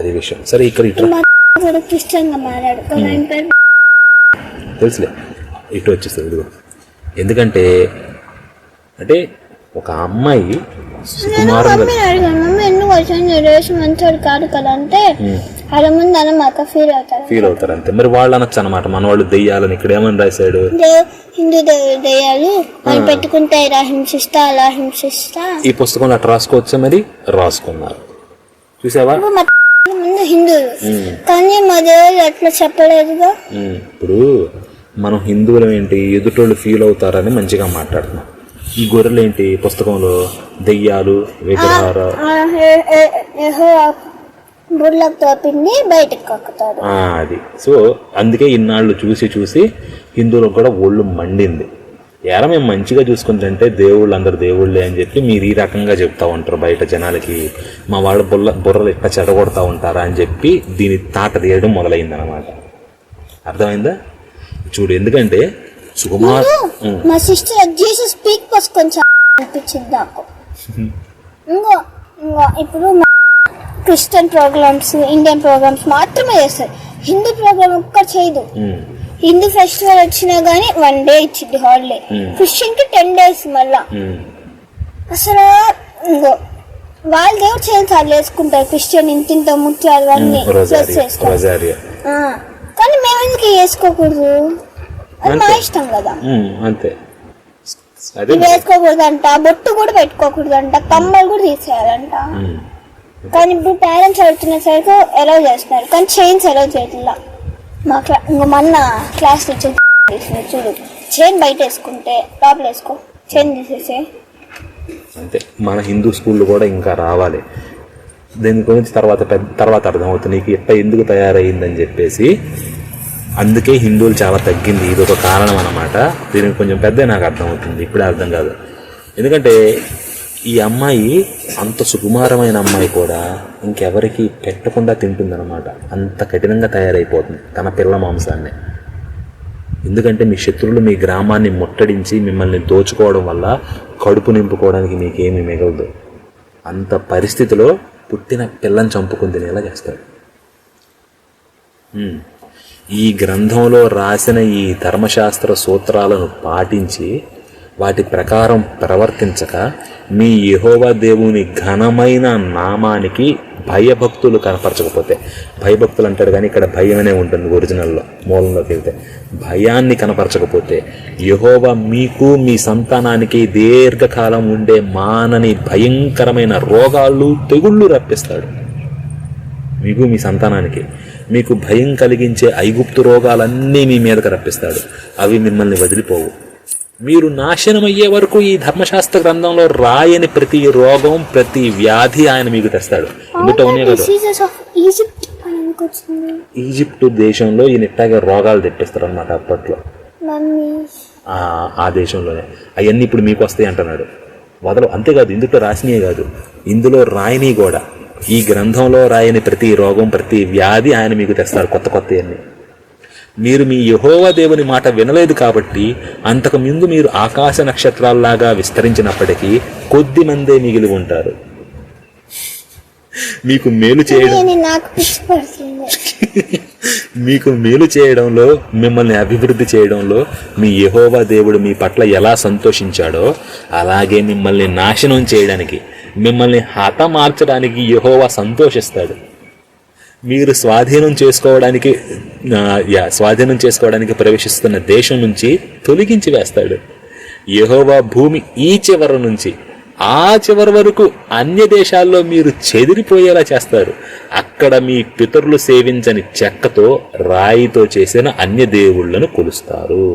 అది విషయం. సరే ఇక్కడ ఇటు తెలుసులే, ఇటు వచ్చేస్తుంది ఇదిగో. ఎందుకంటే అంటే ఒక అమ్మాయి సుకుమారంగా ఫీల్ అవుతారు అంతే. మరి వాళ్ళు అనొచ్చు అనమాట, మన వాళ్ళు దెయ్యాలని. ఇక్కడ ఏమని రాశాడు, హిందూ దెయ్యాలు పెట్టుకుంటే ఇలా హింసిస్తా అలా హింసిస్తా. ఈ పుస్తకంలో అట్లా రాసుకోవచ్చా? మరి రాసుకున్నారు, చూసావా? ముందు హిందువులు కానీ మా దేవుడు అట్లా చెప్పలేదుగా. ఇప్పుడు మనం హిందువులం ఏంటి, ఎదుటోళ్ళు ఫీల్ అవుతారని మంచిగా మాట్లాడుతున్నాం. ఈ గొర్రెలు ఏంటి పుస్తకంలో, దెయ్యాలు, విగ్రహాలు, బయటకు కక్కుతారు. అది. సో అందుకే ఇన్నాళ్ళు చూసి చూసి హిందువులకు కూడా ఒళ్ళు మండింది. ఎలా మేము మంచిగా చూసుకుంటుంటే దేవుళ్ళు అందరు దేవుళ్ళే అని చెప్పి మీరు ఈ రకంగా చెప్తా ఉంటారు బయట జనాలకి, మా వాళ్ళు బుర్రలు ఇట్లా చెడగొడతా ఉంటారా అని చెప్పి దీని తాట తీయడం మొదలైందనమాట. అర్థమైందా? చూడు, ఎందుకంటే సుకుమార్ మా సిస్టర్ జీసస్ పీక్ పస్ కొంచెం అనిపించింది నాకు. ఇంకో ఇప్పుడు క్రిస్టియన్ ప్రోగ్రామ్స్, ఇండియన్ ప్రోగ్రామ్స్ మాత్రమే చేస్తారు, హిందూ ప్రోగ్రామ్ ఒక్క చేయదు. హిందూ ఫెస్టివల్ వచ్చినా గానీ 1 day ఇచ్చింది హాలిడే, క్రిస్టియన్ కి 10 days. మళ్ళా అసలు వాళ్ళ దేవుడు చేయాలి వేసుకుంటారు, క్రిస్టియన్ ఇంత ముత్యాలు అన్ని కానీ మేము ఎందుకు వేసుకోకూడదు? అది మా ఇష్టం కదా. అంతే. వేసుకోకూడదంట, బొట్టు కూడా పెట్టుకోకూడదంట, కమ్మలు కూడా తీసేయాలంట. కానీ ఇప్పుడు పేరెంట్స్ అడుగుతున్న సరికి ఎలా చేస్తున్నారు, కానీ చైన్స్ ఎలా చేయట్లా. మొన్న క్లాస్ టీచర్ చూడు, చైన్ బయట వేసుకుంటే లోపల వేసుకో, చైన్ తీసేసే. అంతే. మన హిందూ స్కూళ్ళు కూడా ఇంకా రావాలి. దీని గురించి తర్వాత అర్థమవుతుంది నీకు ఎట్లా ఎందుకు తయారయ్యిందని చెప్పేసి. అందుకే హిందువులు చాలా తగ్గింది, ఇది ఒక కారణం అన్నమాట. దీనికి కొంచెం పెద్ద నాకు అర్థమవుతుంది, ఇప్పుడే అర్థం కాదు. ఎందుకంటే ఈ అమ్మాయి అంత సుకుమారమైన అమ్మాయి కూడా ఇంకెవరికి పెట్టకుండా తింటుందన్నమాట. అంత కఠినంగా తయారైపోతుంది తన పిల్ల మాంసాన్ని. ఎందుకంటే మీ శత్రువులు మీ గ్రామాన్ని ముట్టడించి మిమ్మల్ని దోచుకోవడం వల్ల కడుపు నింపుకోవడానికి మీకేమీ మిగలదు. అంత పరిస్థితిలో పుట్టిన పిల్లని చంపుకుని తినేలా చేస్తాడు. ఈ గ్రంథంలో రాసిన ఈ ధర్మశాస్త్ర సూత్రాలను పాటించి వాటి ప్రకారం ప్రవర్తించక మీ యెహోవా దేవుని ఘనమైన నామానికి భయభక్తులు కనపరచకపోతే, భయభక్తులు అంటారు కానీ ఇక్కడ భయమనే ఉంటుంది ఒరిజినల్లో, మూలంలోకి వెళ్తే భయాన్ని కనపరచకపోతే యెహోవా మీకు మీ సంతానానికి దీర్ఘకాలం ఉండే మానని భయంకరమైన రోగాలు తెగుళ్ళు రప్పిస్తాడు. మీకు మీ సంతానానికి మీకు భయం కలిగించే ఐగుప్తు రోగాలన్నీ మీ మీదకి రప్పిస్తాడు. అవి మిమ్మల్ని వదిలిపోవు. మీరు నాశనమయ్యే వరకు ఈ ధర్మశాస్త్ర గ్రంథంలో రాయని ప్రతి రోగం, ప్రతి వ్యాధి ఆయన మీకు తెస్తాడు. ఈజిప్టు దేశంలో ఈ నిట్టాగా రోగాలు తెప్పిస్తారు అనమాట అప్పట్లో, ఆ దేశంలోనే. అవన్నీ ఇప్పుడు మీకు వస్తాయి అంటున్నాడు. వదలు. అంతేకాదు, ఇందులో రాసినయే కాదు, ఇందులో రాయని కూడా. ఈ గ్రంథంలో రాయని ప్రతి రోగం, ప్రతి వ్యాధి ఆయన మీకు తెస్తారు, కొత్త కొత్తవన్నీ. మీరు మీ యెహోవా దేవుని మాట వినలేదు కాబట్టి అంతకు ముందు మీరు ఆకాశ నక్షత్రాల్లాగా విస్తరించినప్పటికీ కొద్ది మందే మిగిలి ఉంటారు. మీకు మేలు చేయడంలో, మిమ్మల్ని అభివృద్ధి చేయడంలో మీ యెహోవా దేవుడు మీ పట్ల ఎలా సంతోషించాడో అలాగే మిమ్మల్ని నాశనం చేయడానికి, మిమ్మల్ని హతమార్చడానికి యెహోవా సంతోషిస్తాడు. మీరు స్వాధీనం చేసుకోవడానికి ప్రవేశిస్తున్న దేశం నుంచి తొలగించి వేస్తాడు. యెహోవా భూమి ఈ చివరి నుంచి ఆ చివరి వరకు అన్య దేశాల్లో మీరు చెదిరిపోయేలా చేస్తారు. అక్కడ మీ పితరులు సేవించని చెక్కతో, రాయితో చేసిన అన్య దేవుళ్లను కొలుస్తారు.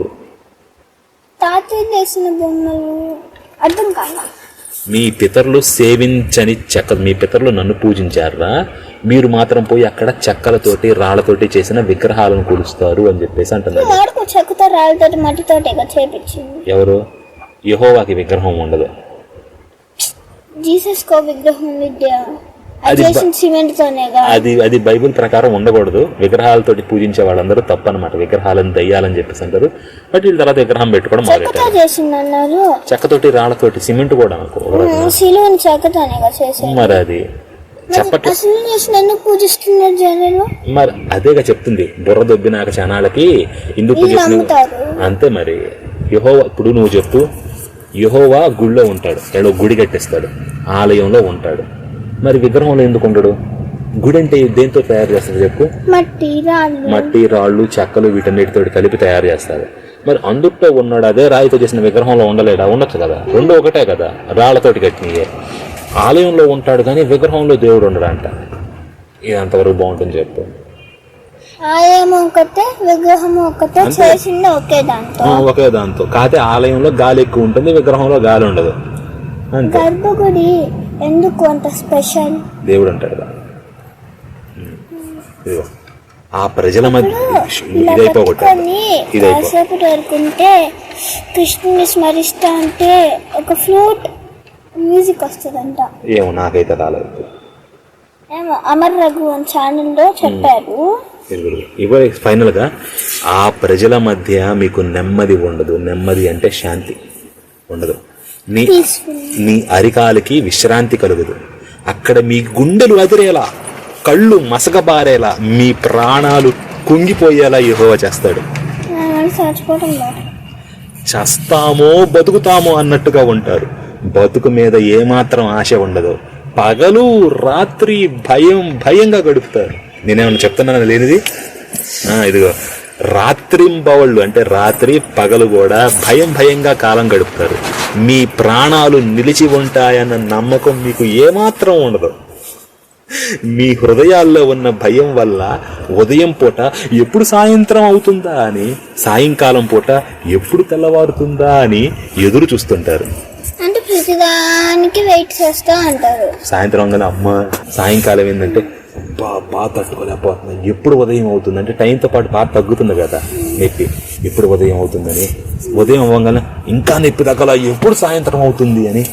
మీ పితరులు సేవించని చెక్క, మీ పితరులు నన్ను పూజించారా, మీరు మాత్రం పోయి అక్కడ చెక్కలతోటి రాళ్లతోటి చేసిన విగ్రహాలను కొలుస్తారు అని చెప్పేసి అంటున్నారు. ఎవరు? యెహోవాకి విగ్రహం ఉండదు. అది బైబిల్ ప్రకారం ఉండకూడదు. విగ్రహాలతోటి పూజించే వాళ్ళందరూ తప్పనమాట. విగ్రహాలను దయ్యాలని చెప్పేసి అంటారు. బట్ వీళ్ళ తర్వాత విగ్రహం పెట్టుకోవడం మొదలెట్టారు. చెక్కతోటి, రాళ్లతోటి, సిమెంట్ కూడా. మరి అది చెప్పట్లేదు. అసలు చేసి నన్ను పూజిస్తున్నారు జనాలు. మరి అదేగా చెప్తుంది, బుర్ర దొబ్బినాక క్షణాలకి ఎందుకు పూజిస్తున్నారు నమ్ముతారు. అంతే. మరి యెహోవా, ఇప్పుడు నువ్వు చెప్పు, యెహోవా గుడిలో ఉంటాడు, ఏడో గుడి కట్టిస్తాడు, ఆలయంలో ఉంటాడు, మరి విగ్రహంలో ఎందుకు ఉండడు? గుడి అంటే దేంతో తయారు చేస్తాడు చెప్పు? మట్టి, రాళ్ళు, చెక్కలు వీటన్నిటితో కలిపి తయారు చేస్తాడు. మరి అందుట్లో ఉన్నాడు, అదే రాయితో చేసిన విగ్రహంలో ఉండలేడా? ఉండొచ్చు కదా, రెండు ఒకటే కదా, రాళ్లతోటి కట్టినయే. ఆలయంలో ఉంటాడు కానీ విగ్రహంలో దేవుడు ఉండడంట. ఇది అంతవరకు బాగుంటుంది చెప్పు? ఆలయం ఒకటే, విగ్రహం ఒకటే, చేసింది ఒకే దాంతో. కాకపోతే ఆలయంలో గాలి ఎక్కువ ఉంటుంది, విగ్రహంలో గాలి ఉండదు అంతే. గర్భగుడి ఎందుకు అంత స్పెషల్? దేవుడు అంటాడు కదా. ఆ ప్రజల మధ్య ఇదైపోకుంటే కృష్ణుని స్మరిస్తా అంటే ఒక ఫ్లూట్ మ్యూజిక్ వస్తుందంట. ఏమో నాకైతే రాలేదు. ఏమో అమర్ రఘు అని ఛానల్లో చెప్పారు. ఫైనల్ గా ఆ ప్రజల మధ్య మీకు నెమ్మది ఉండదు. నెమ్మది అంటే శాంతి ఉండదు. నీ అరికాలకి విశ్రాంతి కలుగుదు. అక్కడ మీ గుండెలు అదిరేలా, కళ్ళు మసకబారేలా, మీ ప్రాణాలు కుంగిపోయేలా యెహోవా చేస్తాడు. చస్తామో బతుకుతామో అన్నట్టుగా ఉంటారు. బతుకు మీద ఏమాత్రం ఆశ ఉండదు. పగలు రాత్రి భయంగా గడుపుతారు. నేనేమన్నా చెప్తున్నాను లేనిది? ఇదిగో రాత్రింబవళ్ళు అంటే రాత్రి పగలు కూడా భయంగా కాలం గడుపుతారు. మీ ప్రాణాలు నిలిచి ఉంటాయన్న నమ్మకం మీకు ఏమాత్రం ఉండదు. మీ హృదయాల్లో ఉన్న భయం వల్ల ఉదయం పూట ఎప్పుడు సాయంత్రం అవుతుందా అని, సాయంకాలం పూట ఎప్పుడు తెల్లవారుతుందా అని ఎదురు చూస్తుంటారు. అంటే ప్రతిదానికి వెయిట్ చేస్తా అంటారు. సాయంత్రం కానీ అమ్మ సాయంకాలం ఏంటంటే బాగా తట్టుకోలేకపోతున్నాయి, ఎప్పుడు ఉదయం అవుతుంది అంటే టైంతో పాటు బాగా తగ్గుతుంది కదా నొప్పి, ఎప్పుడు ఉదయం అవుతుందని. ఉదయం అవ్వగానే ఇంకా నొప్పి తగ్గల, ఎప్పుడు సాయంత్రం అవుతుంది అని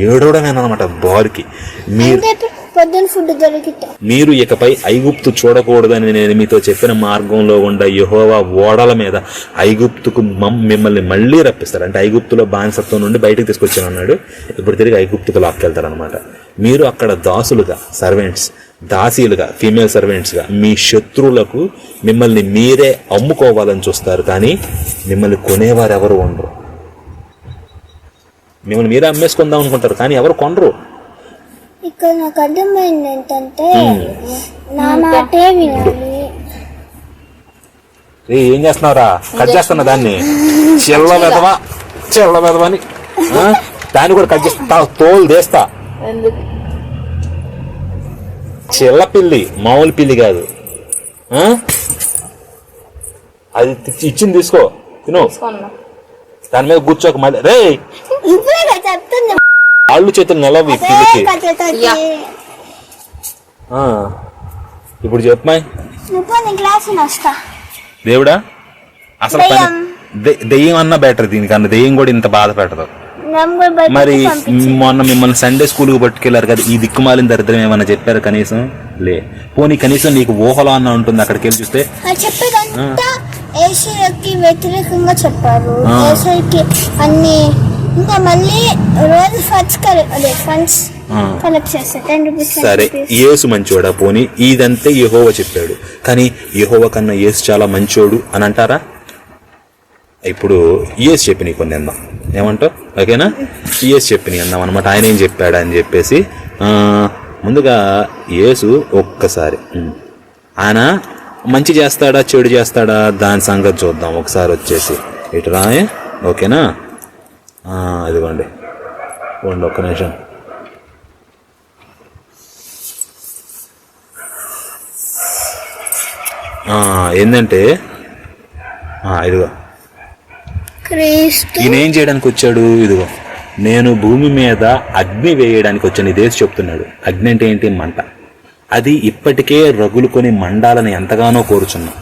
ఏడవడమేనమాట బారుకి. మీరు ఇకపై ఐగుప్తు చూడకూడదని నేను మీతో చెప్పిన మార్గంలో ఉండ యెహోవా ఓడల మీద ఐగుప్తుకు మిమ్మల్ని మళ్ళీ రప్పిస్తారు. అంటే ఐగుప్తులో బానిసత్వం నుండి బయటకు తీసుకొచ్చాను అన్నాడు, ఇప్పుడు తిరిగి ఐగుప్తుకు లాక్కెళ్తారు అనమాట. మీరు అక్కడ దాసులుగా, సర్వెంట్స్, దాసీలుగా, ఫీమేల్ సర్వెంట్స్గా మీ శత్రువులకు మిమ్మల్ని మీరే అమ్ముకోవాలని చూస్తారు, కానీ మిమ్మల్ని కొనేవారు ఎవరు ఉండరు. మిమ్మల్ని మీరే అమ్మేసుకుందాం అనుకుంటారు కానీ ఎవరు కొనరు. ఇక్కడ నాకు అర్థమైంది ఏంటంటే నా మాటే వినాలి. ఏం చేస్తున్నావురా? కట్ చేస్తున్నా దాన్ని, చెల్ల వెదవని దాన్ని కూడా కట్ చేస్తా, తోలు తీస్తా. చెల్ల పిల్లి, మామూలు పిల్లి కాదు. అది ఇచ్చింది తీసుకో, తిను, దాని మీద కూర్చోక మళ్ళీ రే చెప్తుంది. కాళ్ళు చేతులు నిలవి పిల్లికి. ఇప్పుడు చెప్పమా దేవుడా, అసలు దెయ్యం అన్నా బెటర్ దీనికన్నా. దెయ్యం కూడా ఇంత బాధ పెట్టదు. మరి మొన్న మిమ్మల్ని సండే స్కూల్కి పట్టుకెళ్లారు కదా, ఈ దిక్కుమాలిన దరిద్రం ఏమన్నా చెప్పారు కనీసం? లే. పోనీ కనీసం నీకు ఊహలో అన్న ఉంటుంది అక్కడికి వెళ్ళి చూస్తే? వ్యతిరేకంగా చెప్పారు అన్ని. ఇంకా మళ్ళీ రోజు ఫండ్స్ కలెక్ట్ చేస్తారు, 10 రూపీస్. సరే, యేసు మంచోడా? పోనీ ఇదంతే యెహోవా చెప్పాడు, కానీ యెహోవా కన్నా యేసు చాలా మంచోడు అని అంటారా? ఇప్పుడు యేసు చెప్పి నీ కొన్ని అందాం, ఏమంటావు? ఓకేనా? యేసు చెప్పి నీ అందాం అనమాట. ఆయన ఏం చెప్పాడా అని చెప్పేసి. ముందుగా యేసు ఒక్కసారి ఆయన మంచి చేస్తాడా చెడు చేస్తాడా దాని సంగతి చూద్దాం ఒకసారి. వచ్చేసి ఇటు రాయే, ఓకేనా? ఇదిగోండి, ఒక్క నిమిషం. ఏంటంటే ఇదిగో ఈయన ఏం చేయడానికి వచ్చాడు? ఇదిగో నేను భూమి మీద అగ్ని వేయడానికి వచ్చాను. ఇదేసి చెప్తున్నాడు. అగ్ని అంటే ఏంటి? మంట. అది ఇప్పటికే రగులుకొని మండాలని ఎంతగానో కోరుచున్నా.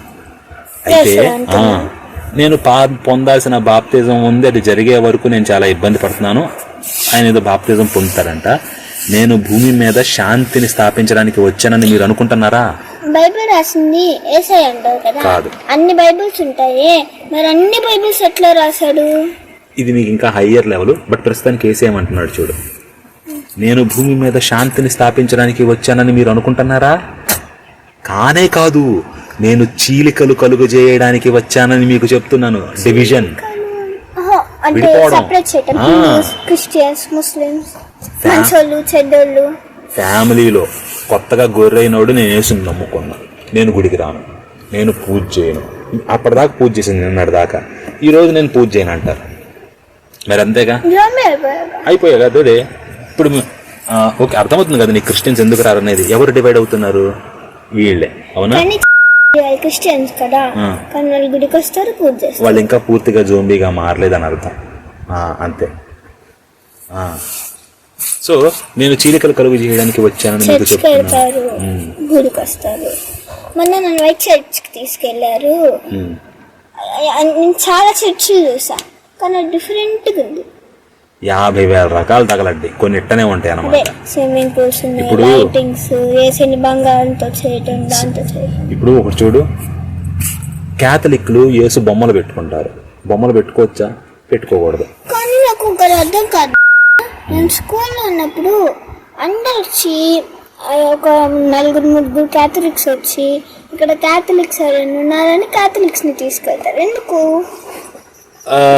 అయితే నేను పొందాల్సిన బాప్తిజం ఉంది, అది జరిగే వరకు నేను చాలా ఇబ్బంది పడుతున్నాను. ఆయన ఏదో బాప్తిజం పొందుతారంట. నేను భూమి మీద శాంతిని స్థాపించడానికి వచ్చానని మీరు అనుకుంటున్నారా? బైబిల్ రాసింది యేసయ్య అంటారు కదా. కాదు, అన్ని బైబిల్స్ ఉంటాయి, మరి అన్ని బైబిల్స్ ఎట్లా రాశాడు? ఇది మీకు ఇంకా హయ్యర్ లెవెల్. బట్ ప్రస్తుతానికి యేసయ్య ఏమంటున్నాడు చూడు. నేను భూమి మీద శాంతిని స్థాపించడానికి వచ్చానని మీరు అనుకుంటున్నారా? కానే కాదు, నేను చీలికలు కలుగజేయడానికి వచ్చానని మీకు చెప్తున్నాను. డివిజన్, అంటే విడిపోవడం. సెపరేట్ చేయటం, క్రిస్టియన్స్, ముస్లిమ్స్, మంచోళ్ళు, చెడ్డోళ్ళు. ఫ్యామిలీలో కొత్తగా గొర్రెయినోడు నేను యేసుని నమ్ముకున్నా, నేను గుడికి రాను, నేను పూజ చేయను. అప్పటిదాకా పూజ చేసింది నిన్నటి దాకా, ఈరోజు నేను పూజ చేయను అంటారు. మరి అంతేగా, అయిపోయా కదా అదే. ఇప్పుడు ఓకే, అర్థమవుతుంది కదా నీకు క్రిస్టియన్స్ ఎందుకు రారు అనేది. ఎవరు డివైడ్ అవుతున్నారు? వీళ్ళే, అవునా? క్రిస్టియన్స్ కదా, కానీ వాళ్ళు గుడికి వస్తారు, పూజ చేస్తారు. వాళ్ళు ఇంకా పూర్తిగా జోంబీగా మారలేదని అర్థం. అంతే. సో నేను చీలికలు కలుగు చేయడానికి వచ్చానని మీకు చెప్తున్నాను. గుడికి వస్తారు. మొన్న నన్ను వైట్ చర్చ్కి తీసుకెళ్లారు. నేను చాలా చర్చిలు చూసా, కానీ డిఫరెంట్గా ఉంది. 50,000 రకాలు తగలడ్డి, కొన్ని ఇట్టనే ఉంటాయి అన్నమాట. స్విమ్మింగ్ పూల్స్ ఉన్నాయి, లైటింగ్స్, వేసిన బంగారంతో చేయటం, దాంతో చేయటం. ఇప్పుడు ఒకటి చూడు, క్యాథలిక్లు యేసు బొమ్మలు పెట్టుకుంటారు. బొమ్మలు పెట్టుకోవచ్చా? పెట్టుకోకూడదు. కానీ నాకు ఒకటి అర్థం కాదు. నేను స్కూల్లో ఉన్నప్పుడు అందరు వచ్చి ఒక 4-3 క్యాథలిక్స్ వచ్చి ఇక్కడ క్యాథలిక్స్ ఉన్నారని క్యాథలిక్స్ ని తీసుకెళ్తారు. ఎందుకు?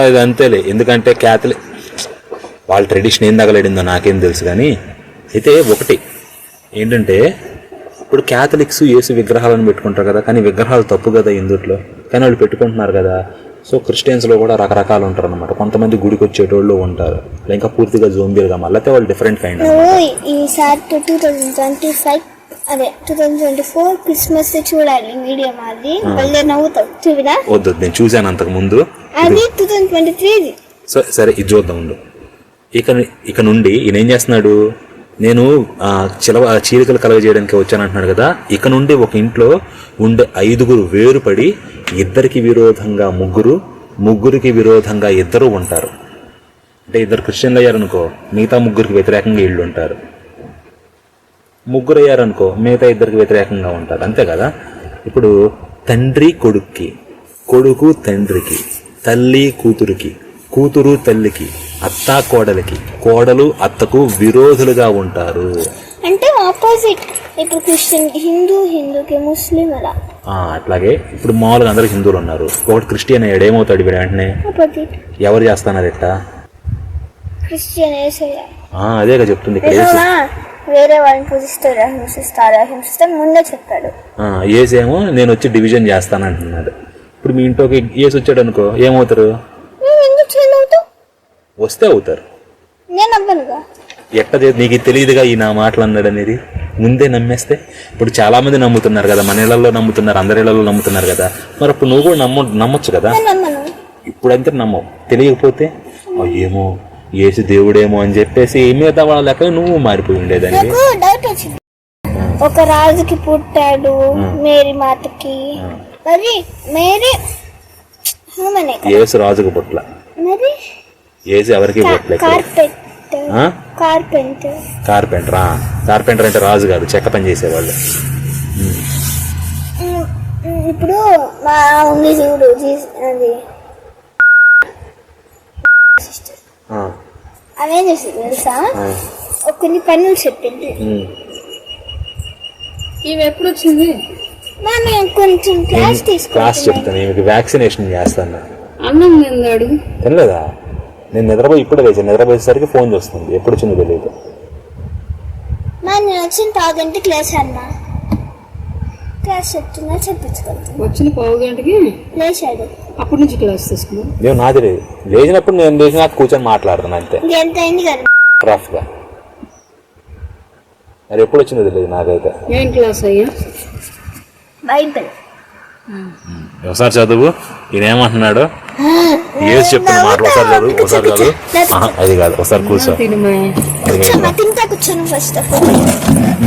ఇది అంతేలే, ఎందుకంటే క్యాథలిక్ వాళ్ళ ట్రెడిషన్ ఏం తగలడిందో నాకేం తెలుసు. కానీ అయితే ఒకటి ఏంటంటే, ఇప్పుడు క్యాథలిక్స్ యేసు విగ్రహాలను పెట్టుకుంటారు కదా, కానీ విగ్రహాలు తప్పు కదా ఇందుట్లో, కానీ వాళ్ళు పెట్టుకుంటున్నారు కదా. సో క్రిస్టియన్స్లో కూడా రకరకాలు ఉంటారు అనమాట. కొంతమంది గుడికి వచ్చేటోళ్ళు ఉంటారు, ఇంకా పూర్తిగా జోంబీలుగా మళ్ళీ వాళ్ళు డిఫరెంట్ కైండ్. ఈసారి 2025 అదే 2024 క్రిస్మస్ చూడాలి వీడియో మాది, మళ్ళీ నవ్వుతావు. చూవినా? వద్దు, నేను చూశాను అంతకు ముందు. అది 2023. సరే, ఇది చూద్దాం ఉండు. ఇక నుండి ఈయన ఏం చేస్తున్నాడు, నేను చీలికలు కలగజేయడానికి వచ్చానంటున్నాడు కదా. ఇక నుండి ఒక ఇంట్లో ఉండే 5 వేరుపడి ఇద్దరికి విరోధంగా ముగ్గురికి విరోధంగా 2 ఉంటారు. అంటే 2 క్రిస్టియన్లు అయ్యారనుకో, మిగతా 3కి వ్యతిరేకంగా వీళ్ళు ఉంటారు. 3 అయ్యారనుకో, మిగతా 2కి వ్యతిరేకంగా ఉంటారు. అంతే కదా. ఇప్పుడు తండ్రి కొడుక్కి, కొడుకు తండ్రికి, తల్లి కూతురికి, కూతురు తల్లికి, అత్త కోడలికి, కోడలు అత్తకు విరోధులుగా ఉంటారు. అంటే ఆపోజిట్. ఇప్పుడు క్రిస్టియన్ హిందూకి ముస్లిం అలా. అట్లాగే ఇప్పుడు మామూలుగా అందరూ హిందువులు ఉన్నారు, ఒకటి క్రిస్టియన్ అయ్యాడు, ఏమవుతాడు వీడు వెంటనే? ఎవరు చేస్తున్నారు ఎట్టా? క్రిస్టియన్. అదేగా చెప్తుంది ఇక్కడ. వేరే వాళ్ళని పూజిస్తారు, హింసిస్తారు ముందే చెప్పాడు. ఏసేమో నేను వచ్చి డివిజన్ చేస్తానంటున్నాడు. ఇప్పుడు మీ ఇంట్లోకి ఏసు వచ్చాడు అనుకో, ఏమవుతారు? వస్తే అవుతారు. నీకు తెలియదుగా ఈ నా మాటలు అన్నాడు అనేది. ముందే నమ్మేస్తే ఇప్పుడు చాలా మంది నమ్ముతున్నారు కదా, మన ఇళ్లలో నమ్ముతున్నారు, అందరి ఇళ్లలో నమ్ముతున్నారు కదా. మరి అప్పుడు నువ్వు కూడా నమ్మొచ్చు కదా. ఇప్పుడంతే నమ్మవు. తెలియకపోతే ఏమో యేసు దేవుడేమో అని చెప్పేసి మిగతా వాళ్ళ లెక్క నువ్వు మారిపోయి ఉండేదాన్ని. డౌట్ వచ్చింది. ఒక రాజుకి పుట్టాడు, మేరీ మాతకి. మరి మేరీ యేసు రాజుకు పుట్ల, మరి యేసు ఎవరికి పుట్టలే. కార్పెంటర్ అంటే రాజు కాదు, చెక్క పని చేసేవాళ్ళు. ఇప్పుడు మా ఉంది చూడు, అది అవేం చేసింది తెలుసా? కొన్ని పనులు చెప్పింది. ఇవి ఎప్పుడు వచ్చింది? కొంచెం క్లాస్ చెప్తాను. ఈమెకి వ్యాక్సినేషన్ చేస్తాను. అన్నం తిన్నాడు, తినలేదా? నేను నిద్రపోయి ఇప్పుడు వేసాను, నిద్రపోయేసరికి ఫోన్ చేస్తుంది. ఎప్పుడు వచ్చిందో తెలియదు. నేను వచ్చిన 10 గంటకి లేచాను. క్లాస్ చెప్తున్నా, చెప్పించుకుంటాను. వచ్చిన 10 గంటకి లేచాడు. అప్పటి నుంచి క్లాస్ తీసుకున్నాను. నేను నాది లేచినప్పుడు నేను లేచినా కూర్చొని మాట్లాడుతున్నాను అంతే, ఎంత అయింది కదా రఫ్ గా. మరి ఎప్పుడు వచ్చిందో తెలియదు నాకైతే. ఏం క్లాస్ అయ్యా? బైబిల్. ఒకసారి చదువు. ఈయన ఏమంటున్నాడు? ఏసు చెప్తున్న మాటలు ఒకసారి చదువు. అది కాదు, ఒకసారి కూర్చో.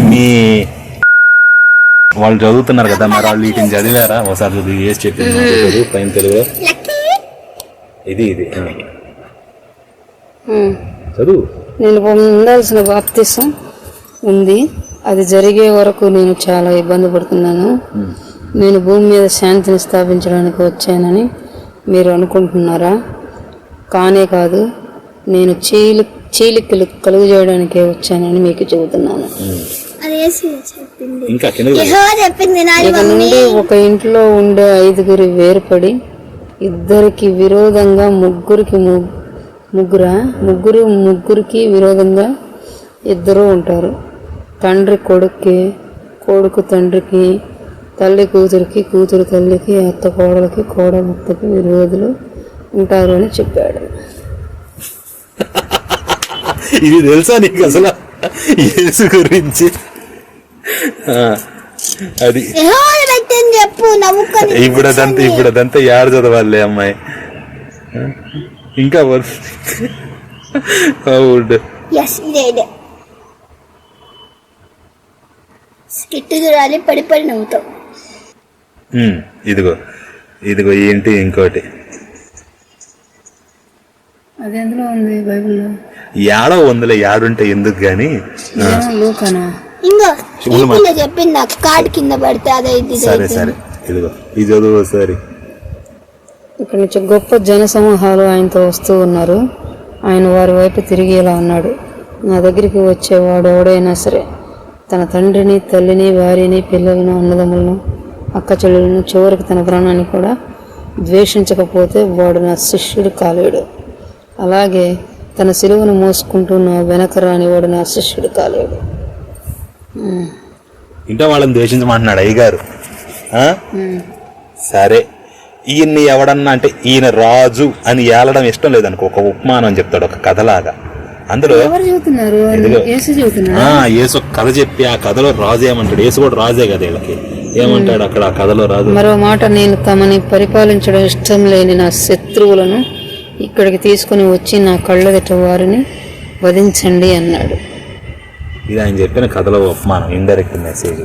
మీ వాళ్ళు చదువుతున్నారు కదా, మరి వాళ్ళు వీటిని చదివారా? ఒకసారి చదువు. ఏసు చెప్పింది చదువు, పైన తెలుగులో. ఇది చదువు. నేను పొందాల్సిన బాప్తిసం ఉంది, అది జరిగే వరకు నేను చాలా ఇబ్బంది పడుతున్నాను. నేను భూమి మీద శాంతిని స్థాపించడానికి వచ్చానని మీరు అనుకుంటున్నారా? కానే కాదు, నేను చీలికలు కలుగు చేయడానికే వచ్చానని మీకు చెబుతున్నాను. అది యేసు చెప్పింది. ఇంకా కిందకి యెహోవా చెప్పింది నాది ఇక నుండి ఒక ఇంట్లో ఉండే 5 వేరుపడి ఇద్దరికి విరోధంగా ముగ్గురికి విరోధంగా 2 ఉంటారు. తండ్రి కొడుక్కి, కొడుకు తండ్రికి, తల్లి కూతురికి, కూతురు తల్లికి, అత్త కోడలకి, కోడలు అత్తకి విరోధులు ఉంటారు అని చెప్పాడు. ఇది తెలుసా నీకు అసలు యేసు గురించి? అది యెహోవా పెట్టింది చెప్పు, నవ్వుకొని ఇప్పుడు అదంతా యారు చదవాలి అమ్మాయి. ఇంకా ఎస్ ఇదే స్కిట్ చూడాలి, పడి నవ్వుతాం. ఇదిగో ఏంటి ఇంకోటి అది ఎందులో ఉంది బైబిల్లో? యాడో వందలే, యాడుంటే ఎందుకు గాని. లూకానా? ఇంకో చెప్పింది నాకు, కార్డు కింద పడితే అదైతే. సరే ఇదిగో ఇది చదువు ఒకసారి. ఇక్కడ నుంచి గొప్ప జన సమూహాలు ఆయనతో వస్తూ ఉన్నారు. ఆయన వారి వైపు తిరిగి ఇలా అన్నాడు, నా దగ్గరికి వచ్చేవాడు ఎవడైనా సరే తన తండ్రిని, తల్లిని, భార్యని, పిల్లలను, అన్నదమ్ములను, అక్క చెల్లెలను, చివరికి తన ప్రాణాన్ని కూడా ద్వేషించకపోతే వాడు నా శిష్యుడు కాలేడు. అలాగే తన సిలువను మోసుకుంటూ నా వెనక రాని వాడు నా శిష్యుడు కాలేడు. ఇంకా వాళ్ళని ద్వేషించమంటున్నాడు అయ్యగారు. సరే, ఈయన్ని ఎవడన్నా అంటే ఈయన రాజు అని ఏలడం ఇష్టం లేదనుకో, ఒక ఉపమానం చెప్తాడు, ఒక కథలాగా. అందులో యేసు కథ చెప్పి ఆ కథలో రాజు ఏమంటాడు? యేసు కూడా రాజే కదా వీళ్ళకి. ఏమంటాడు అక్కడ ఆ కథలో రాజు? మరో మాట, నేను తమని పరిపాలించడం ఇష్టం లేని నా శత్రువులను ఇక్కడికి తీసుకుని వచ్చి నా కళ్ళెదుట వారిని వధించండి అన్నాడు. ఇది ఆయన చెప్పిన కథలో ఉపమానం, ఇండైరెక్ట్ మెసేజ్.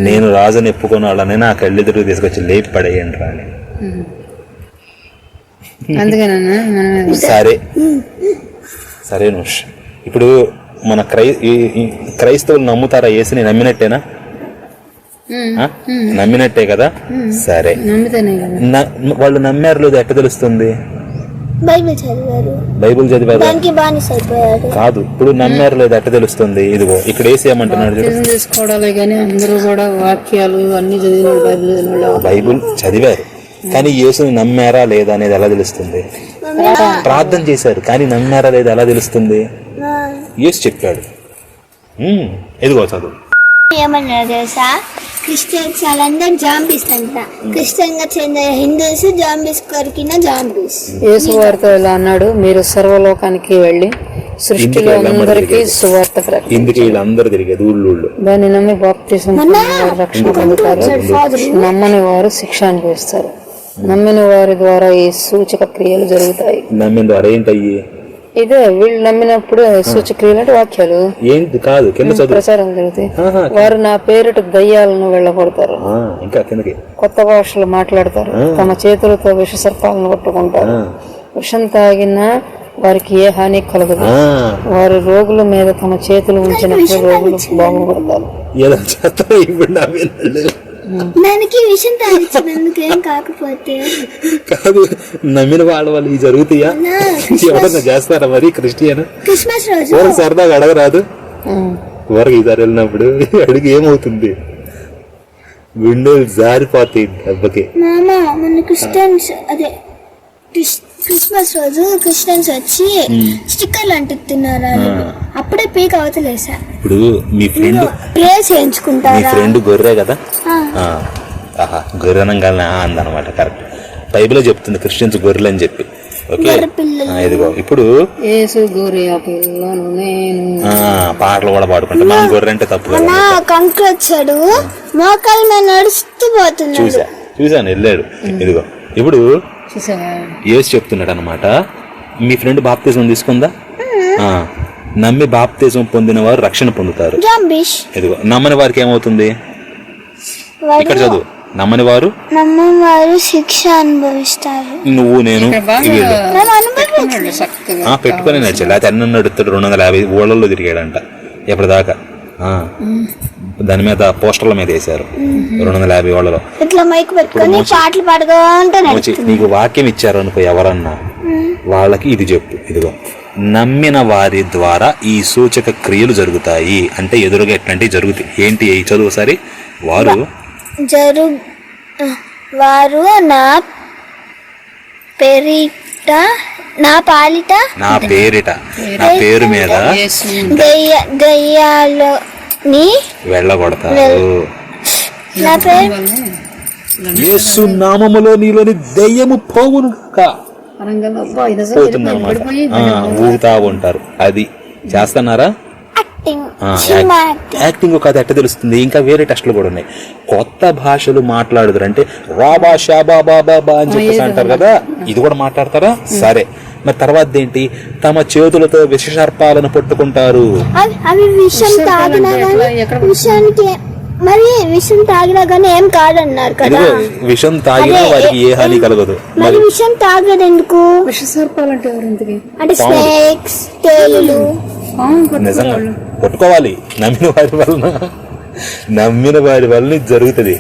నేను రాజుని ఎప్పుకున్న వాళ్ళని నా కళ్ళెదురు తీసుకొచ్చి లేపి పడేయండి రాని. సరే ఇప్పుడు మన క్రైస్తవులు నమ్ముతారా యేసుని? నమ్మినట్టేనా? నమ్మినట్టే కదా. సరే, వాళ్ళు నమ్మారు లేదు ఎట్ట తెలుస్తుంది? బైబిల్ చదివారు కాదు, ఇప్పుడు నమ్మారు లేదు ఎట్ట తెలుస్తుంది? ఇదిగో ఇక్కడ వేసి ఏమంటున్నాడు తీసుకోవడాలే కానీ అందరూ కూడా వాక్యాలు అన్ని బైబిల్ చదివారు కానీ యేసుని నమ్మారా లేదా అనేది ఎలా తెలుస్తుంది? ప్రార్థన చేశారు కానీ నమ్మారా లేదా ఎలా తెలుస్తుంది? యేసు చెప్పాడు. ఎదుగో చదువు. ఏమన్నారు తెలుసా? క్రిస్టియన్స్ వాళ్ళందరూ జాంబీస్ అంట. క్రిస్టియన్ గా చెందిన హిందూస్ జాంబీస్ కొరికిన జాంబీస్. యేసు వారితో ఇలా అన్నాడు, మీరు సర్వలోకానికి వెళ్ళి సృష్టిలో అందరికీ సువార్త ప్రకటించండి. ఇందుకే వీళ్ళందరూ తిరిగేది ఊళ్ళో. దాన్ని నమ్మి బాప్తిసం రక్షణ పొందుతారు, నమ్మని వారు శిక్ష అనుభవిస్తారు. నమ్మిన వారి ద్వారా ఈ సూచక క్రియలు జరుగుతాయి. నమ్మిన ద్వారా ఏంటయ్యి? ఇదే వీళ్ళు నమ్మినప్పుడు సూచక క్రియలు అంటే వాక్యాలు ఏంటి కాదు, ప్రచారం జరుగుతాయి. వారు నా పేరిట దయ్యాలను వెళ్ళగొడతారు, ఇంకా కిందకి కొత్త భాషలు మాట్లాడతారు, తమ చేతులతో విష సర్పాలను పట్టుకుంటారు. విషం తాగిన వారికి ఏ హాని కలగదు. వారు రోగుల మీద తమ చేతులు ఉంచినప్పుడు రోగులు బాగుపడతారు. దానికి విషయం తాగించినందుకు ఏం కాకపోతే కాదు, నమ్మిన వాళ్ళు ఇవి జరుగుతాయా? ఎవరన్నా చేస్తారా మరి? క్రిస్మస్ రోజు ఊరికి సరదాగా అడగరాదు? ఊరికి ఈసారి వెళ్ళినప్పుడు అడిగి ఏమవుతుంది? విండోలు జారిపోతాయి దెబ్బకి. మామ మన క్రిస్టియన్స్ అదే క్రిస్మస్ రోజు క్రిస్టియన్స్ వచ్చి స్టిక్కర్లు అంటున్నారు. అప్పుడే పీక్ అవతలేసా. ఇప్పుడు మీ ఫ్రెండ్ ప్రే చేయించుకుంటారా? మీ ఫ్రెండ్ గొర్రె కదా, గొర్రెనంగా అందనమాట. కరెక్ట్, బైబిల్లో చెప్తుంది క్రిస్టియన్స్ గొర్రెలు అని చెప్పి. ఓకే, ఇదిగో ఇప్పుడు పాటలు కూడా పాడుకుంటా. మనం గొర్రె అంటే తప్పు కదా. కంకు వచ్చాడు, మోకాల మీద నడుస్తూ పోతున్నాడు. చూసాను వెళ్ళాడు. ఇదిగో ఇప్పుడు యేసు చెప్తున్నాడు అనమాట, మీ ఫ్రెండ్ బాప్తిజం తీసుకుందా? నమ్మి బాప్తిజం పొందిన వారు రక్షణ పొందుతారు. ఇదిగో నమ్మని వారికి ఏమవుతుంది? ఇక్కడ చదువు. నమ్మని వారు శిక్ష అనుభవిస్తారు. నువ్వు నేను పెట్టుకుని నచ్చాలి. అయితే అన్న నడుస్తాడు 250 ఊళ్ళల్లో తిరిగాడంట ఎప్పటిదాకా. దాని మీద పోస్టర్ల మీద వేశారు 250 వాళ్ళలో. పాటలు నీకు వాక్యం ఇచ్చారు అనుకో ఎవరన్నా, వాళ్ళకి ఇది చెప్పు. ఇదిగో నమ్మిన వారి ద్వారా ఈ సూచక క్రియలు జరుగుతాయి. అంటే ఎదురుగా ఎట్లాంటివి జరుగుతాయి ఏంటి చదువు సరి. వారు వారు నా పేరిట నా పేరిట నా పేరు మీద దయ్యాలని వెళ్ళగొడతారు. నా పేరు యేసు నామములో నీలోని దయ్యము పోవును పోతుందన్నమాట. ఊగుతా ఉంటారు. అది చేస్తున్నారా? యాక్టింగ్ ఒక అది ఎట్ట తెలుస్తుంది. ఇంకా వేరే టెస్టులు కూడా ఉన్నాయి. కొత్త భాషలు మాట్లాడుతారు అంటే రాబా షాబా బాబా అని చెప్పేసి అంటారు కదా, ఇది కూడా మాట్లాడతారా? సరే, మరి తర్వాత ఏంటి? తమ చేతులతో విషసర్పాలను పట్టుకుంటారు. అవి విషం తాగినా విషానికి మరి విషం తాగినా గానీ ఏం కాదన్నారు కదా. విషం తాగినా వారికి ఏ హాని కలగదు. మరి విషం తాగదు ఎందుకు? విషసర్పాలంటే అంటే స్నేక్స్, తేలులు నిజంగా పట్టుకోవాలి. నమ్మిన వారి వల్ల జరుగుతుంది.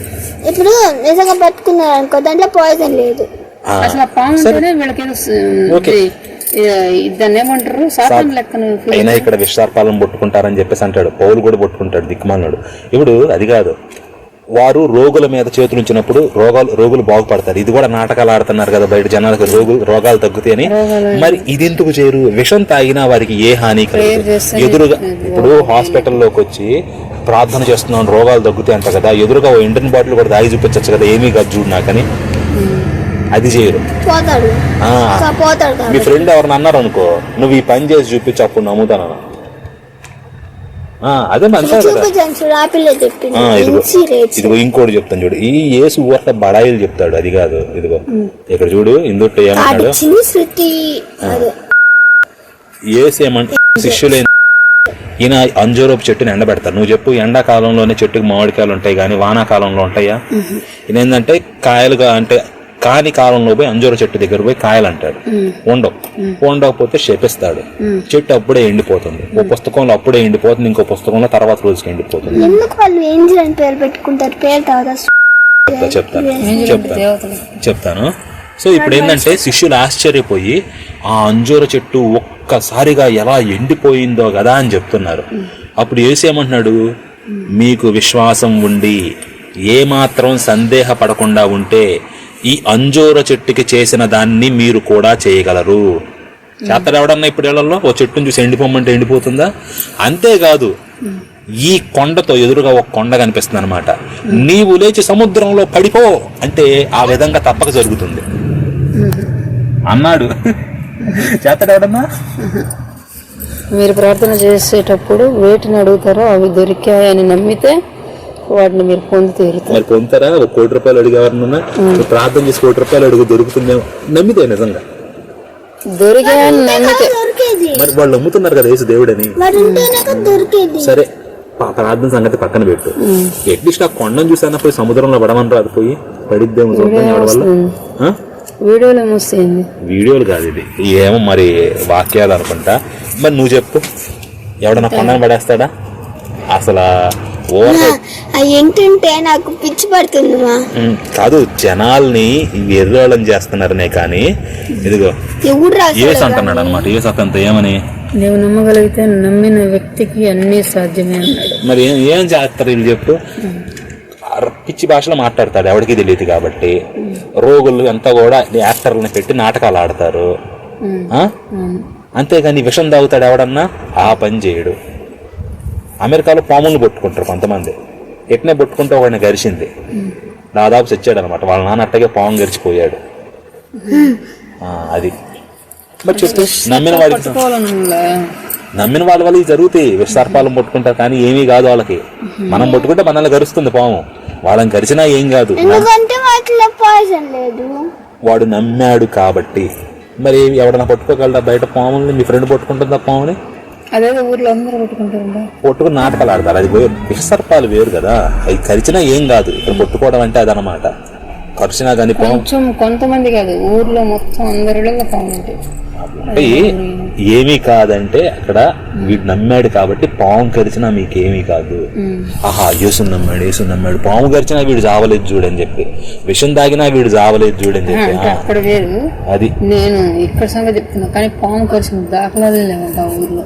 ఇప్పుడు నిజంగా పట్టుకున్నారు అనుకో, దాంట్లో పాయిజన్ లేదు. అయినా ఇక్కడ విషసర్పాలను పట్టుకుంటారని చెప్పేసి అంటాడు. పౌలు కూడా పట్టుకుంటాడు, దిక్కుమాలన్నాడు. ఇప్పుడు అది కాదు, వారు రోగుల మీద చేతులు ఉంచినప్పుడు రోగులు బాగుపడతారు. ఇది కూడా నాటకాలు ఆడుతున్నారు కదా బయట జనాలకు, రోగాలు తగ్గుతాయని. మరి ఇది ఎందుకు చేయరు? విషం తాగినా వారికి ఏ హాని కలగదు. ఎదురుగా ఇప్పుడు హాస్పిటల్లోకి వచ్చి ప్రార్థన చేస్తున్నాను రోగాలు తగ్గుతాయి అంట కదా, ఎదురుగా ఓ ఇండియన్ బాటిల్ కూడా తాగి చూపించచ్చు కదా, ఏమీ కాదు చూడు నాకని. అది చేయరు. మీ ఫ్రెండ్ ఎవరిని అన్నారు అనుకో, నువ్వు ఈ పని చేసి చూపించు అప్పుడు నమ్ముతాను. అదే ఇదిగో ఇంకోటి చెప్తాను చూడు. ఈ యేసు ఊర్ల బడాయిలు చెప్తాడు, అది కాదు. ఇదిగో ఇక్కడ చూడు, ఇందుట్లో ఏమన్నాడు? యేసు ఏమంటే శిష్యులే ఈయన అంజూరపు చెట్టుని ఎండబెడతారు. నువ్వు చెప్పు, ఎండాకాలంలోనే చెట్టుకు మామిడికాయలు ఉంటాయి కానీ వానాకాలంలో ఉంటాయా? ఈయన ఏంటంటే కాయలుగా అంటే కాని కాలంలో పోయి అంజూర చెట్టు దగ్గర పోయి కాయలు అంటాడు. ఉండకపోతే శపిస్తాడు. చెట్టు అప్పుడే ఎండిపోతుంది. ఓ పుస్తకంలో అప్పుడే ఎండిపోతుంది, ఇంకో పుస్తకంలో తర్వాత రోజుకి ఎండిపోతుంది. చెప్తాను. సో ఇప్పుడు ఏంటంటే శిష్యులు ఆశ్చర్యపోయి ఆ అంజూర చెట్టు ఒక్కసారిగా ఎలా ఎండిపోయిందో కదా అని చెప్తున్నారు. అప్పుడు యేసు ఏమంటున్నాడు? మీకు విశ్వాసం ఉండి ఏమాత్రం సందేహపడకుండా ఉంటే ఈ అంజూర చెట్టుకి చేసిన దాన్ని మీరు కూడా చేయగలరు. చేస్తాడు ఎవడన్నా ఇప్పుడు ఇళ్లలో? ఓ చెట్టును చూసి ఎండిపోమంటే ఎండిపోతుందా? అంతేకాదు, ఈ కొండతో ఎదురుగా ఒక కొండ కనిపిస్తుంది అనమాట. నీవు లేచి సముద్రంలో పడిపో అంటే ఆ విధంగా తప్పక జరుగుతుంది అన్నాడు. చేస్తాడు ఎవడన్నా? మీరు ప్రార్థన చేసేటప్పుడు వేటిని అడుగుతారో అవి దొరికాయని నమ్మితే వాటిని మీరు పొంది తీరుతారు. మరి పొందుతారా? ఒక ₹1,00,000 అడిగేవారన్నా ప్రార్థన చేసి ₹1,00,000 అడుగు దొరుకుతుందేమో నమ్మితే. నిజంగా దొరికాయని నమ్మితే మరి వాళ్ళు నమ్ముతున్నారు కదా యేసు దేవుడని. సరే, ప్రార్థన సంగతి పక్కన పెట్టు. అట్లీస్ట్ ఆ కొండను చూసి అన్నప్పుడు సముద్రంలో పడమని రాదు, పోయి పడిద్దేమో చూద్దాం ఎవరి వల్ల. వీడియోలు కాదు ఇది, ఏమో మరి వాక్యాలు అనుకుంటా. మరి నువ్వు చెప్పు, ఎవడన్నా కొండను పడేస్తాడా? అసలు ఏంటంటే నాకు పిచ్చి పడుతుంది కాదు, జనాల్ని ఎర్రోళం చేస్తున్నారనే కానీ ఇదిగో యేసు అంటున్నాడు అనమాట. యేసు అతనితో ఏమని? నీవు నమ్మగలిగితే నమ్మిన వ్యక్తికి అన్ని సాధ్యమే అన్నాడు. మరి ఏం చేస్తారు వీళ్ళు చెప్పు? పిచ్చి భాషలో మాట్లాడతాడు, ఎవరికి తెలియదు కాబట్టి. రోగులు అంతా కూడా యాక్టర్లను పెట్టి నాటకాలు ఆడతారు. అంతేగాని విషం తాగుతాడు ఎవడన్నా? ఆ పని చేయడు. అమెరికాలో పాములను పట్టుకుంటారు కొంతమంది. ఎట్నే పట్టుకుంటే ఒకడిని గరిచింది, దాదాపు చచ్చాడు అనమాట. వాళ్ళ నాన్న అట్టగే పాము గరిచిపోయాడు. అది మరి చెప్తే నమ్మిన వాళ్ళ వల్ల జరుగుతాయి. విషసర్పాలను పట్టుకుంటారు కానీ ఏమీ కాదు వాళ్ళకి. మనం పట్టుకుంటే మనల్ని గరుస్తుంది పాము, వాళ్ళని గరిచినా ఏం కాదు. వాడు నమ్మాడు కాబట్టి. మరి ఎవడన్నా పట్టుకోగలరా బయట పాముల్ని? మీ ఫ్రెండ్ పట్టుకుంటుందా పాముని? అదే ఊర్లో అందరూ పట్టుకుని నాటకాలు ఆడతారు. అది విషసర్పాలు వేరు కదా, అవి కరిచినా ఏం కాదు. ఇక్కడ పట్టుకోవడం అంటే అదనమాట. కరిచినా కానీ కొంచెం కొంతమంది కాదు, ఊర్లో మొత్తం అందరిలో పాము. ఏమీ కాదంటే అక్కడ వీడు నమ్మాడు కాబట్టి పాము కరిచినా మీకేమీ కాదు. ఆహా యేసుని నమ్మాడు పాము కరిచినా వీడు చావలేదు చూడని చెప్పి, విషం తాగినా వీడు చావలేదు చూడని చెప్పి అక్కడ వేరు. అది నేను ఇక్కడ సంగతి చెప్తున్నా, కానీ పాము కరిచిన దాఖలాలు లేవంట ఊర్లో.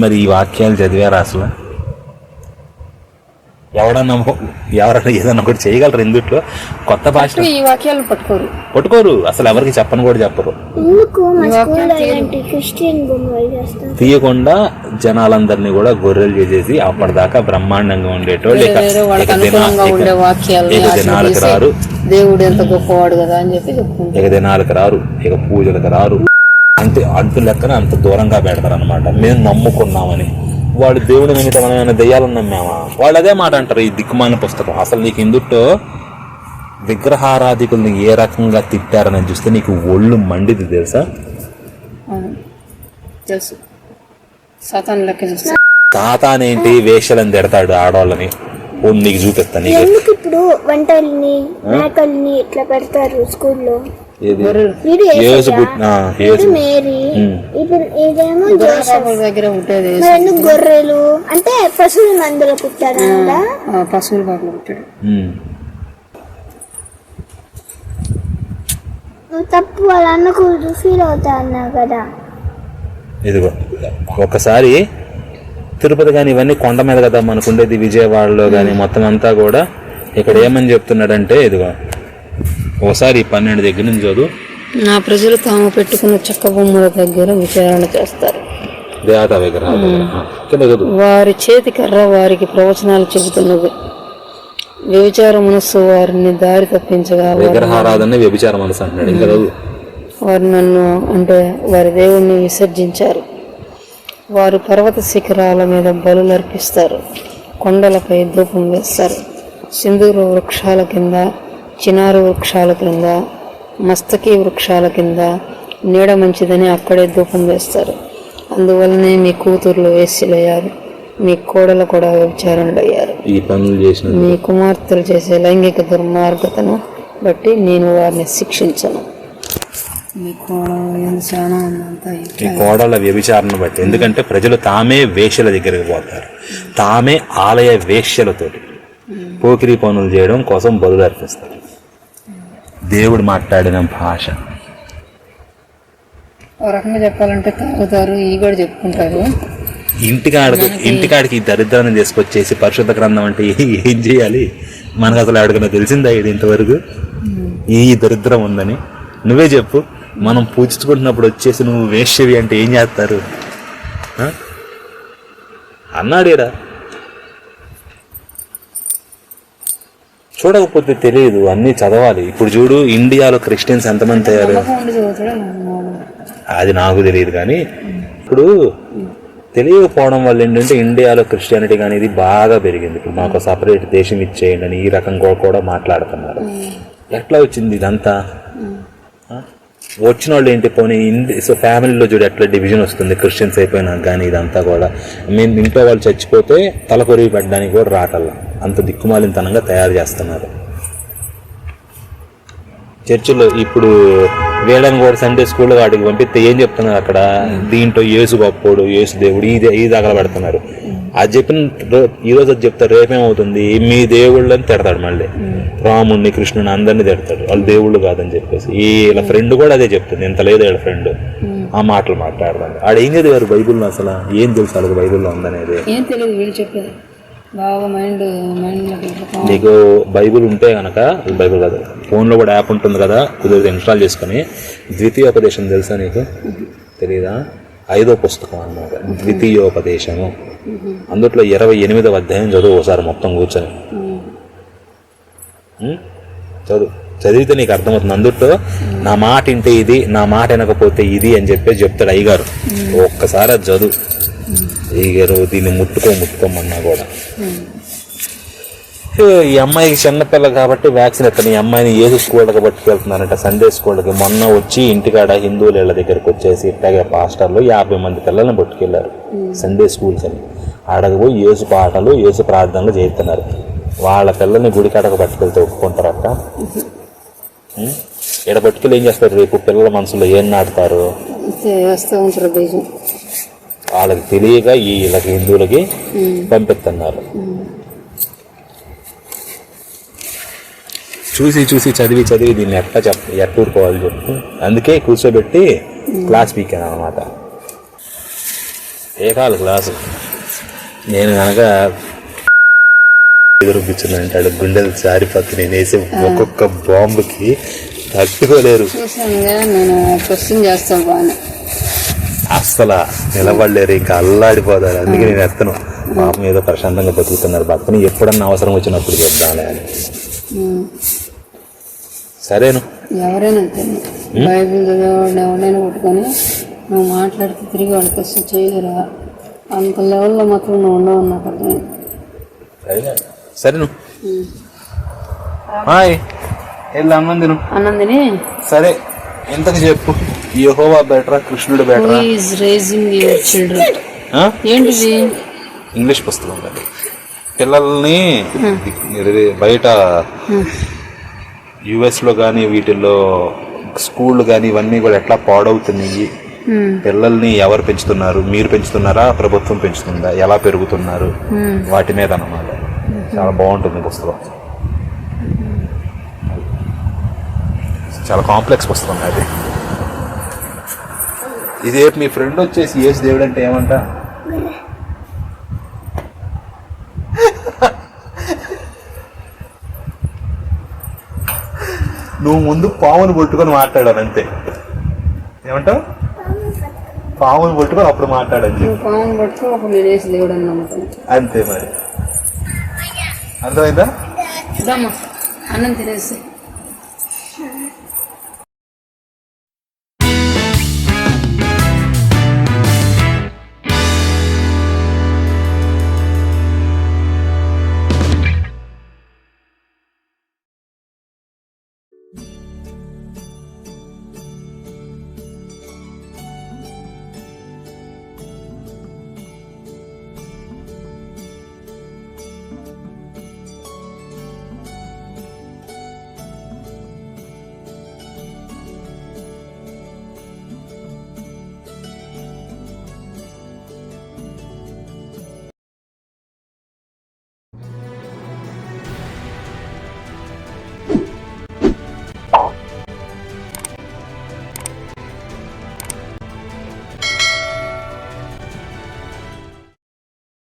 మరి ఈ వాక్యాలు చదివారా అసలు? ఎవరన్నా ఏదన్నా ఒకటి చేయగలరు ఇందుట్లో? కొత్త భాష ఈ వాక్యాలు పట్టుకోరు అసలు, ఎవరికి చెప్పని కూడా చెప్పరు. తీయకుండా జనాలందరినీ కూడా గొర్రెలు చేసేసి అప్పటిదాకా బ్రహ్మాండంగా ఉండేటోళ్ళు ఇక దినాలకు రారు, దేవుడు ఎంత గొప్పవాడు కదా అని చెప్పి ఇక దినాలకు రారు, ఇక పూజలకు రారు, అంటే అంటు లెక్కన అంత దూరంగా పెడతారు అనమాట. మేము నమ్ముకున్నామని వాడు దేవుడి నిమిత్తమైన దెయ్యాలను నమ్మామా, వాళ్ళు అదే మాట అంటారు. ఈ దిక్కుమాలిన పుస్తకం అసలు నీకు ఇందుట్లో విగ్రహారాధికుల్ని ఏ రకంగా తిట్టారని చూస్తే నీకు ఒళ్ళు మండిది తెలుసా? తెలుసు. సాతానేంటి వేషలని తిడతాడు ఆడవాళ్ళని, నీకు చూపిస్తాను. ఎందుకు ఇప్పుడు వంటల్ని మేకల్ని ఇట్లా పెడతారు స్కూల్లో? గొర్రెలు అంటే పశువుల మందులో పుట్టాడు, పశువుల బాటలో పుట్టాడు. నువ్వు తప్పు వాళ్ళు అన్నకూడదు, ఫీల్ అవుతా అన్నావు కదా. ఇదిగో ఒకసారి తిరుపతి కానీ ఇవన్నీ కొండ మీద కదా మనకుండేది, విజయవాడలో కానీ మొత్తం అంతా కూడా. ఇక్కడ ఏమని చెప్తున్నాడంటే ఇదిగో ఓసారి 12 దగ్గర నుంచి చదువు. నా ప్రజలు తాము పెట్టుకున్న చెక్క బొమ్మల దగ్గర విచారణ చేస్తారు, దేవతా విగ్రహాలు, వారి చేతి కర్ర వారికి ప్రవచనాలు చెబుతున్నది, వ్యభిచార మనస్సు వారిని దారి తప్పించగా, విగ్రహారాధన వ్యభిచార మనస్సు అంటున్నాడు. ఇంకా వారు నన్ను అంటే వారి దేవుణ్ణి విసర్జించారు. వారు పర్వత శిఖరాల మీద బలులు అర్పిస్తారు, కొండలపై ధూపం వేస్తారు, సింధూర వృక్షాల కింద, చినారు వృక్షాల కింద, మస్తకి వృక్షాల కింద నీడ మంచిదని అక్కడే ధూపం వేస్తారు. అందువల్లనే మీ కూతుర్లు వేశ్యలయ్యారు, మీ కోడలు కూడా వ్యభిచారులయ్యారు. ఈ పనులు చేసిన మీ కుమార్తెలు చేసే లైంగిక దుర్మార్గతను బట్టి నేను వారిని శిక్షించను. మీ కోడల వ్యభిచారణ బట్టి, ఎందుకంటే ప్రజలు తామే వేశ్యల దగ్గరికి పోతారు, తామే ఆలయ వేశ్యలతోటి పోకిరి పనులు చేయడం కోసం బదులు అర్పిస్తారు. దేవుడు మాట్లాడిన భాష ఒక రకంగా చెప్పాలంటే తాగుతారు, ఈ కూడా చెప్పుకుంటారు. ఇంటికాడికి ఈ దరిద్రాన్ని తీసుకొచ్చేసి పరిశుద్ధ గ్రంథం అంటే ఏం చేయాలి? మనకు అసలు అడుగున తెలిసిందా ఇది ఇంతవరకు ఈ దరిద్రం ఉందని? నువ్వే చెప్పు. మనం పూజించుకుంటున్నప్పుడు వచ్చేసి నువ్వు వేశ్యవి అంటే ఏం చేస్తారు అన్నాడేరా. చూడకపోతే తెలియదు, అన్నీ చదవాలి. ఇప్పుడు చూడు, ఇండియాలో క్రిస్టియన్స్ ఎంతమంది అయ్యారు అది నాకు తెలియదు, కానీ ఇప్పుడు తెలియకపోవడం వల్ల ఏంటంటే ఇండియాలో క్రిస్టియానిటీ కానీ ఇది బాగా పెరిగింది. ఇప్పుడు మాకు సపరేట్ దేశం ఇచ్చేయండి అని ఈ రకంగా కూడా మాట్లాడుతున్నారు. ఎట్లా వచ్చింది ఇదంతా? వచ్చిన వాళ్ళు ఏంటి పోనీ సో ఫ్యామిలీలో చూడు ఎట్లా డివిజన్ వస్తుంది క్రిస్టియన్స్ అయిపోయినాక. కానీ ఇదంతా కూడా మేము ఇంట్లో వాళ్ళు చచ్చిపోతే తలకొరిగి పెట్టడానికి కూడా రాటల్లా, అంత దిక్కుమాలినతనంగా తయారు చేస్తున్నారు. చర్చిలో ఇప్పుడు వీళ్ళని కూడా సండే స్కూల్ వాటికి పంపిస్తే ఏం చెప్తున్నారు అక్కడ? దీంట్లో యేసు గొప్పోడు, యేసు దేవుడు, ఈ దాఖలు పెడుతున్నారు. అది చెప్పిన ఈరోజు అది చెప్తారు, రేపేమవుతుంది? మీ దేవుళ్ళని తిడతాడు మళ్ళీ, రాముడిని కృష్ణుని అందరినీ తిడతాడు, వాళ్ళు దేవుళ్ళు కాదని చెప్పేసి. వీళ్ళ ఫ్రెండ్ కూడా అదే చెప్తుంది, ఇంత లేదు వీళ్ళ ఫ్రెండ్ ఆ మాటలు మాట్లాడతాడు. ఆడ ఏం చదివారు బైబుల్లో? అసలు ఏం తెలుసు వాళ్ళకి బైబుల్లో ఉందనేది? ఏం తెలియదు, వీళ్ళు చెప్పేది బాగా మైండ్. నీకు బైబుల్ ఉంటే కనుక, బైబుల్ కాదు ఫోన్లో కూడా యాప్ ఉంటుంది కదా, కుదిరితే ఇన్స్టాల్ చేసుకొని ద్వితీయోపదేశం తెలుసా నీకు? తెలీదా? 5వ పుస్తకం అన్నమాట ద్వితీయోపదేశము. అందుట్లో 28వ అధ్యాయం చదువు ఒకసారి మొత్తం కూర్చొని చదివితే నీకు అర్థమవుతుంది. అందుట్లో నా మాట వింటే ఇది, నా మాట వినకపోతే ఇది అని చెప్పేసి చెప్తాడు అయ్యగారు. ఒక్కసారి అది చదువు. అయ్యగారు దీన్ని ముట్టుకోమన్నా కూడా. ఈ అమ్మాయికి చిన్నపిల్ల కాబట్టి వ్యాక్సిన్ ఎత్తాను. ఈ అమ్మాయిని ఏసు స్కూళ్ళకి పట్టుకెళ్తున్నారంట, సండే స్కూళ్ళకి. మొన్న వచ్చి ఇంటికాడ హిందువుల ఇళ్ళ దగ్గరికి వచ్చేసి ఇట్లాగే పాస్టర్లు 50 మంది పిల్లల్ని పట్టుకెళ్లారు సండే స్కూల్స్ అని. ఆడకపోయి ఏసు పాటలు, ఏసు ప్రార్థనలు చేస్తున్నారు. వాళ్ళ పిల్లల్ని గుడికాడకు పట్టుకెళ్తే ఒప్పుకుంటారట? ఇక్కడ పట్టుకెళ్ళి ఏం చేస్తారు? రేపు పిల్లల మనసులో ఏం నాటుతారు? వేస్తూ ఉంటారు బీజం. వాళ్ళకి తెలియక వీళ్ళకి హిందువులకి పంపిస్తున్నారు. చూసి చూసి చదివి చదివి దీన్ని ఎట్లా ఊరుకోవాలి చెప్పు. అందుకే కూర్చోబెట్టి క్లాస్ పీకాను అనమాట. ఏకాల క్లాసు నేను కనుక ఎదురు కూర్చుని అంటాడు, గుండెలు జారిపోతే నేను వేసే ఒక్కొక్క బాంబుకి తట్టుకోలేరు. చూసానుగా, నేను క్వశ్చన్ చేస్తాను బాగా. అస్సలు నిలబడలేరు, ఇంకా అల్లాడిపోతారు. అందుకే నేను ఎత్తను. పాపం ఏదో ప్రశాంతంగా బతుకుతున్నారు, భర్తని ఎప్పుడన్నా అవసరం వచ్చినప్పుడు చెప్దానే అని. సరేను. ఎవరైనా అంతే, బైబిల్ చదివేవాడిని ఎవరైనా పట్టుకొని నువ్వు మాట్లాడితే తిరిగి వాళ్ళకి వస్తే చేయలేరా? అంత లెవెల్లో మాత్రం నువ్వు ఉండవు నాకు అర్థమైంది. సరేను. హాయ్, వెళ్ళి అన్నం తిను. అన్నం తిని సరే, ఎంతకు చెప్పు, యెహోవా బెటరా కృష్ణుడు బెటరా? Is raising your children. ఏంటిది? ఇంగ్లీష్ పుస్తకం కదా. పిల్లల్ని బయట యుఎస్లో కానీ వీటిల్లో స్కూళ్ళు కానీ ఇవన్నీ కూడా ఎట్లా పాడవుతున్నాయి, పిల్లల్ని ఎవరు పెంచుతున్నారు, మీరు పెంచుతున్నారా, ప్రభుత్వం పెంచుతుందా, ఎలా పెరుగుతున్నారు, వాటి మీద అన్నమాట. చాలా బాగుంటుంది పుస్తకం, చాలా కాంప్లెక్స్ పుస్తకం అది. ఇదే మీ ఫ్రెండ్ వచ్చేసి యేసు దేవుడు అంటే ఏమంట? నువ్వు ముందు పావును పట్టుకొని మాట్లాడాను అంతే. ఏమంటావు? పావును పట్టుకొని అప్పుడు మాట్లాడని చెప్పి. పావును పట్టుకొని అప్పుడు నేను వేసి దేవుడు అని నమ్ముతాను అంతే. మరి అర్థమైందా? అన్నం తినేసి